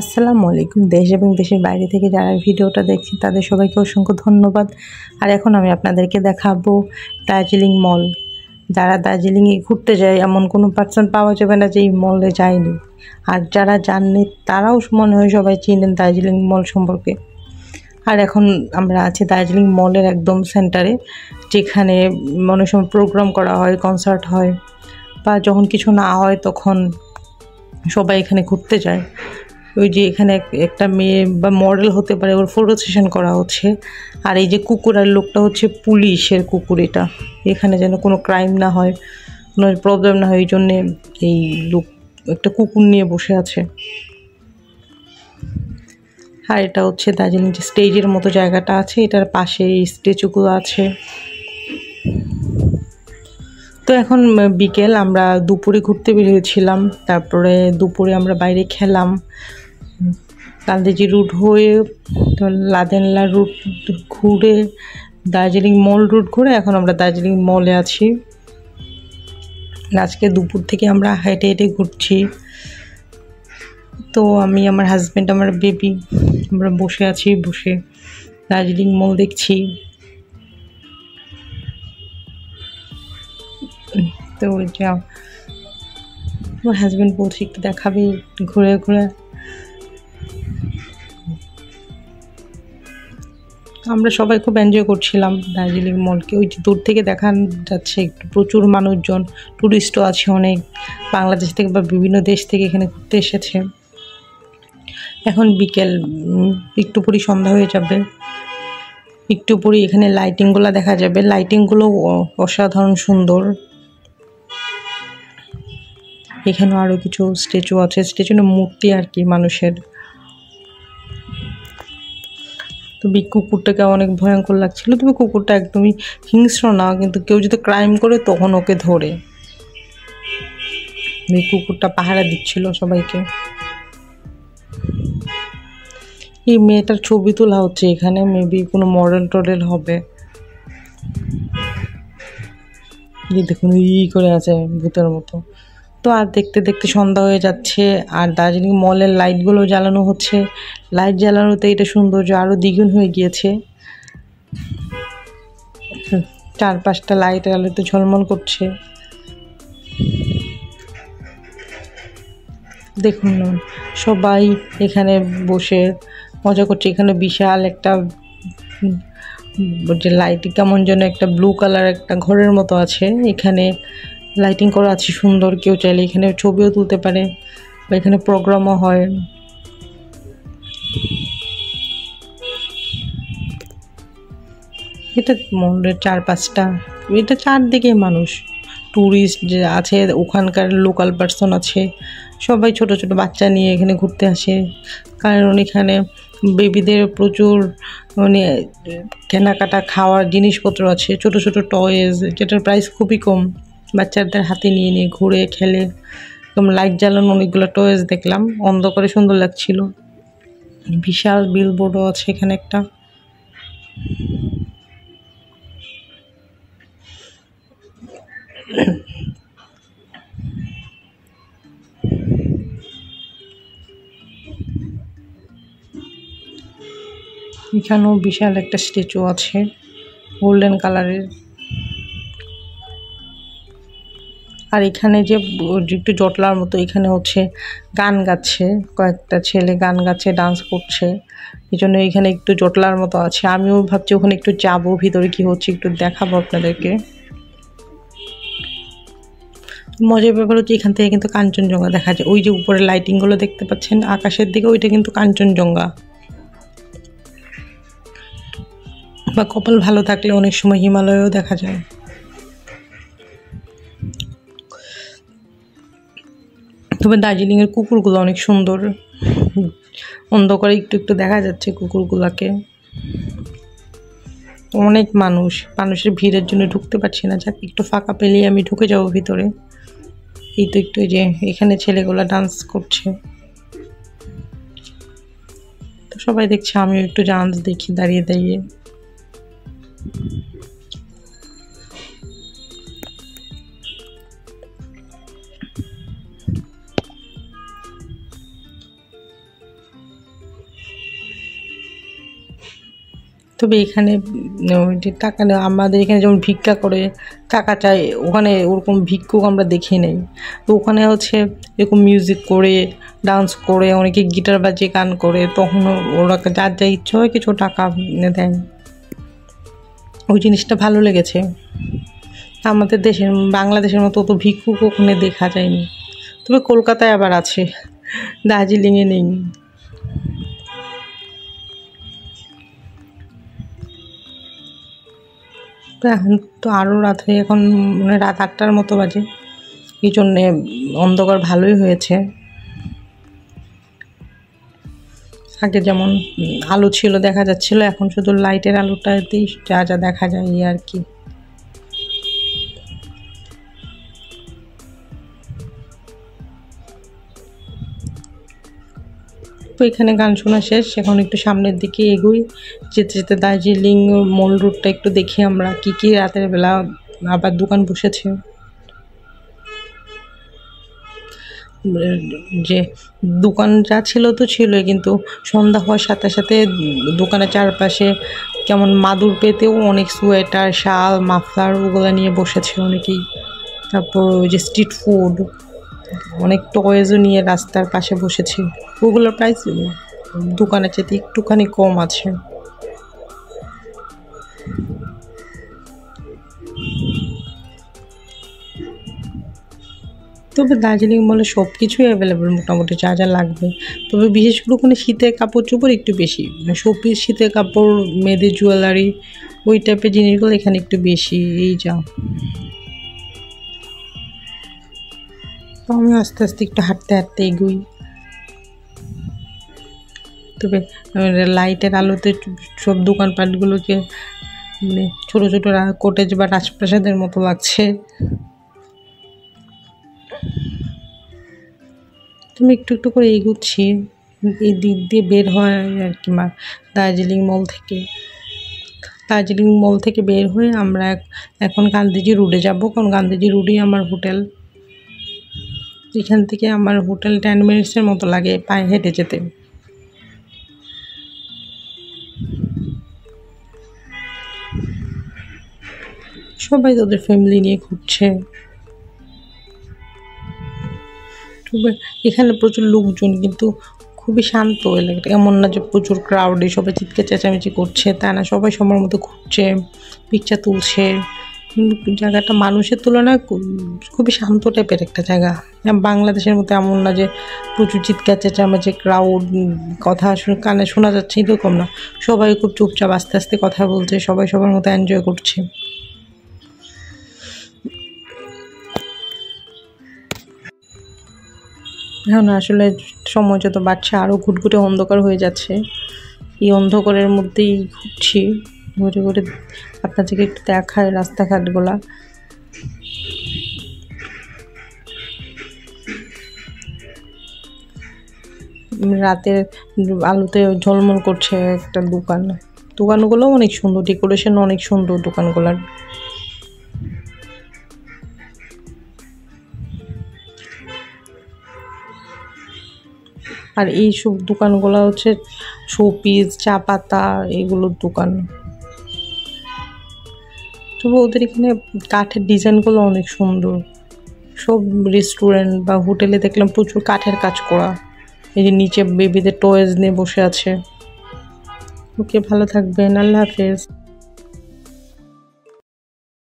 আসসালামু আলাইকুম। দেশ এবং দেশের বাইরে থেকে যারা ভিডিওটা দেখছেন তাদের সবাইকে অসংখ্য ধন্যবাদ। আর এখন আমি আপনাদেরকে দেখাবো দার্জিলিং মল। যারা দার্জিলিংয়ে ঘুরতে যায় এমন কোনো পার্সন পাওয়া যাবে না যে এই মলে যায়নি। আর যারা যাননি তারাও মনে হয় সবাই চিনেন দার্জিলিং মল সম্পর্কে। আর এখন আমরা আছি দার্জিলিং মলের একদম সেন্টারে, যেখানে অনেক সময় প্রোগ্রাম করা হয়, কনসার্ট হয়, বা যখন কিছু না হয় তখন সবাই এখানে ঘুরতে যায়। ওই যে এখানে একটা মেয়ে বা মডেল হতে পারে, ওর ফটো সেশন করা হচ্ছে। আর এই যে কুকুর আর লোকটা হচ্ছে পুলিশের কুকুর। এটা এখানে যেন কোনো ক্রাইম না হয়, কোনো প্রবলেম না হয়, এই জন্যে এই লোক একটা কুকুর নিয়ে বসে আছে। আর এটা হচ্ছে দার্জিলিং যে স্টেজের মতো জায়গাটা আছে, এটার পাশে এই স্ট্যাচুগুলো আছে। তো এখন বিকেল, আমরা দুপুরে ঘুরতে বেরিয়েছিলাম। তারপরে দুপুরে আমরা বাইরে খেলাম। কান্দেজি রুট হয়ে লাদেনলা রুট ঘুরে দার্জিলিং মল রুট ঘুরে এখন আমরা দার্জিলিং মলে আছি। আজকে দুপুর থেকে আমরা হেঁটে হেঁটে ঘুরছি। তো আমি, আমার হাজব্যান্ড, আমার বেবি, আমরা বসে আছি, বসে দার্জিলিং মল দেখছি। তো যা আমার হাজব্যান্ড বলছে একটু দেখাবি ঘুরে ঘুরে। আমরা সবাই খুব এনজয় করছিলাম দার্জিলিং মলকে। ওই যে দূর থেকে দেখা যাচ্ছে একটু প্রচুর মানুষজন, টুরিস্টও আছে অনেক, বাংলাদেশ থেকে বা বিভিন্ন দেশ থেকে এখানে ঘুরতে এসেছে। এখন বিকেল, একটু পরই সন্ধ্যা হয়ে যাবে, একটু পরই এখানে লাইটিংগুলো দেখা যাবে। লাইটিংগুলো অসাধারণ সুন্দর। এখানেও আরও কিছু স্ট্যাচু আছে, স্ট্যাচু না মূর্তি আর কি মানুষের। তো কুকুরটাকে অনেক ভয়ঙ্কর লাগছিল, তবে কুকুরটা একদমই হিংস্র না, কিন্তু কেউ যদি ক্রাইম করে তখন ওকে ধরে। এই কুকুরটা পাহারা দিচ্ছিল সবাইকে। এই মেয়েটার ছবি তোলা হচ্ছে এখানে, মেবি কোনো মডেল টডেল হবে। দেখুন ই করে আছে ভূতের মতো। তো আর দেখতে দেখতে সন্ধ্যা হয়ে যাচ্ছে, আর দার্জিলিং মলের লাইটগুলো জ্বালানো হচ্ছে। লাইট জ্বালানোতে এটা সৌন্দর্য আরও দ্বিগুণ হয়ে গিয়েছে। 4-5টা লাইট আলোতে ঝলমল করছে। দেখুন সবাই এখানে বসে মজা করছে। এখানে বিশাল একটা যে লাইট, কেমন যেন একটা ব্লু কালার একটা ঘরের মতো আছে, এখানে লাইটিং করা আছে সুন্দর। কেউ চাইলে এখানে ছবিও তুলতে পারে বা এখানে প্রোগ্রামও হয়। এটা মন্দিরের 4-5টা, এটা চারদিকে মানুষ, ট্যুরিস্ট যে আছে, ওখানকার লোকাল পার্সন আছে, সবাই ছোট ছোট বাচ্চা নিয়ে এখানে ঘুরতে আসে। কারণ এখানে বেবিদের প্রচুর মানে কেনাকাটা, খাওয়ার জিনিসপত্র আছে, ছোট ছোট টয়েস, যেটার প্রাইস খুবই কম। বাচ্চাদের হাতে নিয়ে নিয়ে ঘুরে খেলে। এরকম লাইট জ্বালানো অনেকগুলো টয়েস দেখলাম, অন্ধকারে সুন্দর লাগছিল। বিশাল বিলবোর্ডও আছে এখানে একটা। এখানেও বিশাল একটা স্ট্যাচু আছে গোল্ডেন কালারের। আর এখানে যে একটু জটলার মতো, এখানে হচ্ছে গান গাচ্ছে, কয়েকটা ছেলে গান গাচ্ছে, ডান্স করছে, এই জন্য এখানে একটু জটলার মতো আছে। আমিও ভাবছি ওখানে একটু যাবো, ভিতরে কি হচ্ছে একটু দেখাবো আপনাদেরকে। মজার ব্যাপার হচ্ছে এখান থেকে কিন্তু কাঞ্চনজঙ্ঘা দেখা যায়। ওই যে উপরে লাইটিংগুলো দেখতে পাচ্ছেন আকাশের দিকে, ওইটা কিন্তু কাঞ্চনজঙ্ঘা। বা কপাল ভালো থাকলে অনেক সময় হিমালয়ও দেখা যায়। তবে দার্জিলিংয়ের কুকুরগুলো অনেক সুন্দর, অন্ধকারে একটু একটু দেখা যাচ্ছে কুকুরগুলোকে। অনেক মানুষের ভিড়ের জন্য ঢুকতে পারছি না, যাক একটু ফাঁকা পেলেই আমি ঢুকে যাবো ভিতরে। এই তো একটু, যে এখানে ছেলেগুলো ডান্স করছে, তো সবাই দেখছে, আমিও একটু ডান্স দেখি দাঁড়িয়ে দাঁড়িয়ে। তবে এখানে ওই যে টাকা আমাদের এখানে যেমন ভিক্ষা করে টাকা চায়, ওখানে ওরকম ভিক্ষুক আমরা দেখি নাই। তো ওখানে হচ্ছে এরকম মিউজিক করে, ডান্স করে, অনেকে গিটার বাজিয়ে গান করে, তখন ওরা যার যা ইচ্ছা হয় কিছু টাকা দেয়। ওই জিনিসটা ভালো লেগেছে। আমাদের দেশের বাংলাদেশের মতো তো ভিক্ষুক ওখানে দেখা যায়নি। তবে কলকাতায় আবার আছে, দার্জিলিংয়ে নেই। তো এখন তো আরও রাত হয়ে, এখন মানে রাত 8টার মতো বাজে, এই জন্যে অন্ধকার ভালোই হয়েছে। আগে যেমন আলো ছিল দেখা যাচ্ছিল, এখন শুধু লাইটের আলোটাতেই যা যা দেখা যায় এই আর কি। তো এখানে গান শোনা শেষ, এখন একটু সামনের দিকে এগোই। যেতে যেতে দার্জিলিং মল রুটটা একটু দেখি আমরা কি কি রাতের বেলা আবার দোকান বসেছে। যে দোকান যা ছিল তো ছিলই, কিন্তু সন্ধ্যা হওয়ার সাথে সাথে দোকানের চারপাশে কেমন মাদুর পেতেও অনেক সোয়েটার, শাল, মাফলার ওগুলো নিয়ে বসেছে অনেকেই। তারপর ওই যে স্ট্রিট ফুড, অনেক টয়েজও নিয়ে রাস্তার পাশে বসেছে। ওগুলোর প্রাইস দোকানের চাইতে একটুখানি কম আছে। তবে দার্জিলিং মলে সব কিছুই অ্যাভেলেবেল মোটামুটি যা যা লাগবে। তবে বিশেষ করে ওখানে শীতের কাপড় চোপড় একটু বেশি, মানে শোপিস, শীতের কাপড়, মেয়েদের জুয়েলারি, ওই টাইপের জিনিসগুলো এখানে একটু বেশি। এই যা, তো আমি আস্তে আস্তে একটু হাঁটতে হাঁটতে এগোই। তবে লাইটের আলোতে সব দোকানপাটগুলোকে মানে ছোটো ছোটো কটেজ বা রাজপ্রাসাদের মতো লাগছে। তুমি একটু একটু করে এগোচ্ছি, এই দিক দিয়ে বের হয় আর কি দার্জিলিং মল থেকে বের হয়ে আমরা এখন গান্ধীজি রোডে যাব, কারণ গান্ধীজি রোডেই আমার হোটেল। এখান থেকে আমার হোটেল 10 মিনিটসের মতো লাগে পায়ে হেঁটে যেতে। সবাই তাদের ফ্যামিলি নিয়ে ঘুরছে। তবে এখানে প্রচুর লোকজন, কিন্তু খুবই শান্ত এলাকাটা, এমন না যে প্রচুর ক্রাউডে সবাই চিৎকার চেঁচামেচি করছে, তা না। সবাই সময়ের মতো ঘুরছে, পিকচার তুলছে। জায়গাটা মানুষের তুলনায় খুবই শান্ত টাইপের একটা জায়গা। বাংলাদেশের মতো এমন না যে প্রচুর চিৎকার চেঁচামেচি, ক্রাউড, কথা কানে শোনা যাচ্ছে, এরকম না। সবাই খুব চুপচাপ আস্তে আস্তে কথা বলছে, সবাই সবার মতো এনজয় করছে। এখন আসলে সময় যত বাড়ছে আরও ঘুটঘুটে অন্ধকার হয়ে যাচ্ছে। এই অন্ধকারের মধ্যেই ঘুরছি, ঘুরে ঘুরে আপনাদেরকে একটু দেখায় রাস্তাঘাটগুলা। রাতের আলোতে ঝলমল করছে একটা দোকানগুলো অনেক সুন্দর, ডেকোরেশন অনেক সুন্দর দোকানগুলার। আর এই সব দোকানগুলো হচ্ছে শোপিস, চা পাতা, এগুলোর দোকান। তবে ওদের এখানে কাঠের ডিজাইনগুলো অনেক সুন্দর। সব রেস্টুরেন্ট বা হোটেলে দেখলাম প্রচুর কাঠের কাজ করা। এই যে নিচে বেবিদের টয়েজ নিয়ে বসে আছে। ওকে, ভালো থাকবেন, আল্লাহ হাফেজ।